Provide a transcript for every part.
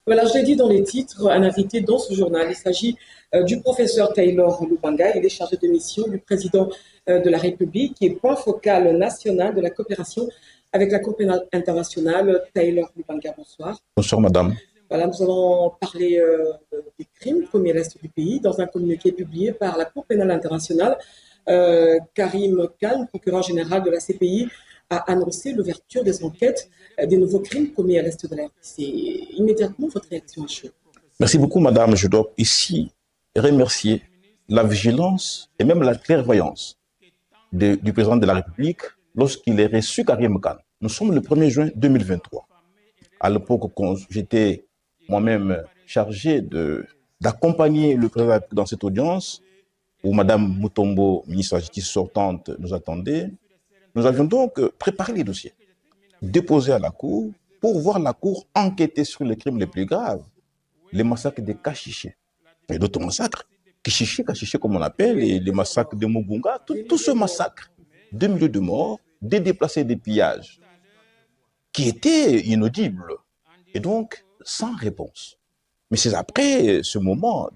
Voilà, je l'ai dit dans les titres, un invité dans ce journal. Il s'agit du professeur Taylor Lubanga. Il est chargé de mission du président de la République et point focal national de la coopération avec la Cour pénale internationale. Taylor Lubanga, bonsoir. Bonsoir madame. Voilà, nous allons parler des crimes commis à l'est du pays dans un communiqué publié par la Cour pénale internationale. Karim Khan, procureur général de la CPI, a annoncé l'ouverture des enquêtes des nouveaux crimes commis à l'est de la RDC. Immédiatement, votre réaction à chaud. Merci beaucoup madame. Je dois ici remercier la vigilance et même la clairvoyance du président de la République lorsqu'il est reçu Karim Khan. Nous sommes le 1er juin 2023. À l'époque, j'étais moi-même chargé d'accompagner le président dans cette audience où madame Mutombo, ministre de la Justice sortante, nous attendait. Nous avions donc préparé les dossiers, déposés à la Cour pour voir la Cour enquêter sur les crimes les plus graves, les massacres de Kachiché et d'autres massacres. Kachiché comme on appelle, et les massacres de Mugunga, tout ce massacre, 2 millions de morts, des déplacés, des pillages, qui étaient inaudibles et donc sans réponse. Mais c'est après ce moment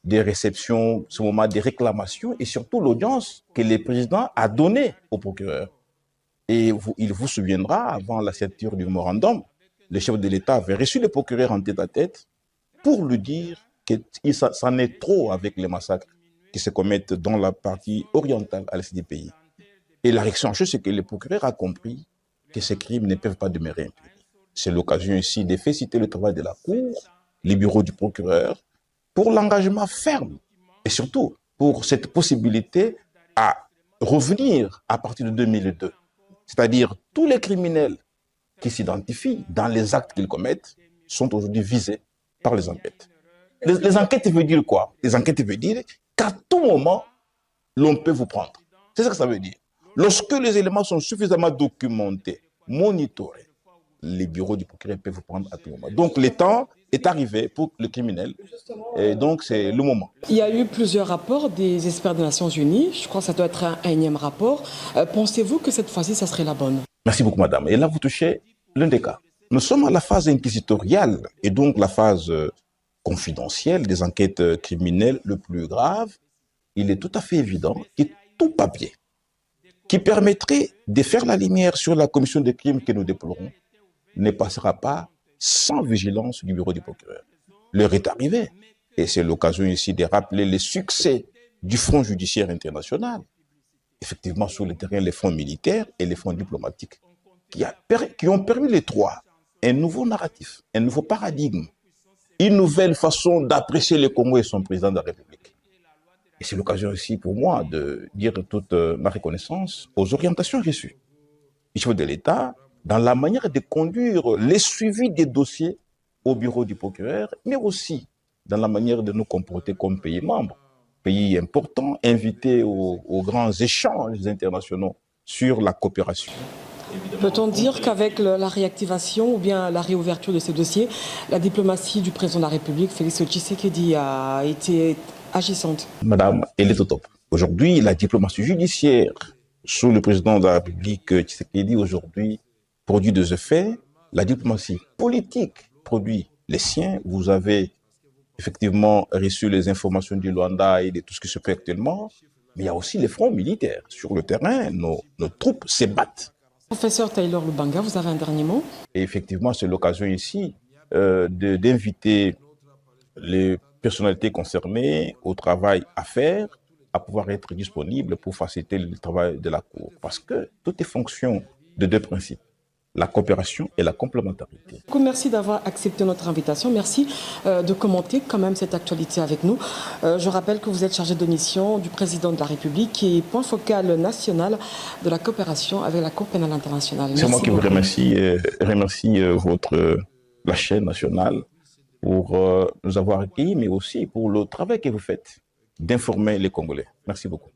des réceptions, ce moment des réclamations et surtout l'audience que le président a donnée au procureur. Et il vous souviendra, avant la signature du mémorandum, le chef de l'État avait reçu le procureur en tête-à-tête pour lui dire que c'en est trop avec les massacres qui se commettent dans la partie orientale à l'est du pays. Et la réaction en chose, c'est que le procureur a compris que ces crimes ne peuvent pas demeurer impunis. C'est l'occasion ici de féliciter le travail de la Cour, les bureaux du procureur, pour l'engagement ferme et surtout pour cette possibilité à revenir à partir de 2002. C'est-à-dire tous les criminels qui s'identifient dans les actes qu'ils commettent sont aujourd'hui visés par les enquêtes. Les enquêtes veulent dire quoi? Les enquêtes veulent dire qu'à tout moment, l'on peut vous prendre. C'est ça que ça veut dire. Lorsque les éléments sont suffisamment documentés, monitorés, les bureaux du procureur peuvent vous prendre à tout moment. Donc le temps est arrivé pour le criminel et donc c'est le moment. Il y a eu plusieurs rapports des experts des Nations Unies. Je crois que ça doit être un énième rapport. Pensez-vous que cette fois-ci, ça serait la bonne? Merci beaucoup madame. Et là, vous touchez l'un des cas. Nous sommes à la phase inquisitoriale et donc la phase confidentielle des enquêtes criminelles le plus grave. Il est tout à fait évident que tout papier qui permettrait de faire la lumière sur la commission des crimes que nous déplorons ne passera pas sans vigilance du bureau du procureur. L'heure est arrivée et c'est l'occasion ici de rappeler les succès du Front judiciaire international. Effectivement, sur le terrain, les fonds militaires et les fonds diplomatiques qui ont permis les trois un nouveau narratif, un nouveau paradigme, une nouvelle façon d'apprécier le Congo et son président de la République. Et c'est l'occasion aussi pour moi de dire toute ma reconnaissance aux orientations reçues du chef de l'État dans la manière de conduire les suivis des dossiers au bureau du procureur, mais aussi dans la manière de nous comporter comme pays membre, pays important, invité aux grands échanges internationaux sur la coopération. Peut-on dire qu'avec la réactivation ou bien la réouverture de ces dossiers, la diplomatie du président de la République, Félix Tshisekedi, a été agissante? Madame, elle est au top. Aujourd'hui, la diplomatie judiciaire sous le président de la République, Tshisekedi, aujourd'hui, produit des effets. La diplomatie politique produit les siens. Vous avez effectivement reçu les informations du Luanda et de tout ce qui se fait actuellement. Mais il y a aussi les fronts militaires. Sur le terrain, nos troupes se battent. Professeur Taylor Lubanga, vous avez un dernier mot? Et effectivement, c'est l'occasion ici d'inviter les personnalités concernées au travail à faire, à pouvoir être disponibles pour faciliter le travail de la Cour. Parce que tout est fonction de deux principes: la coopération et la complémentarité. Merci d'avoir accepté notre invitation. Merci de commenter quand même cette actualité avec nous. Je rappelle que vous êtes chargé de mission du président de la République et point focal national de la coopération avec la Cour pénale internationale. C'est moi qui vous remercie, la chaîne nationale pour nous avoir accueillis, mais aussi pour le travail que vous faites d'informer les Congolais. Merci beaucoup.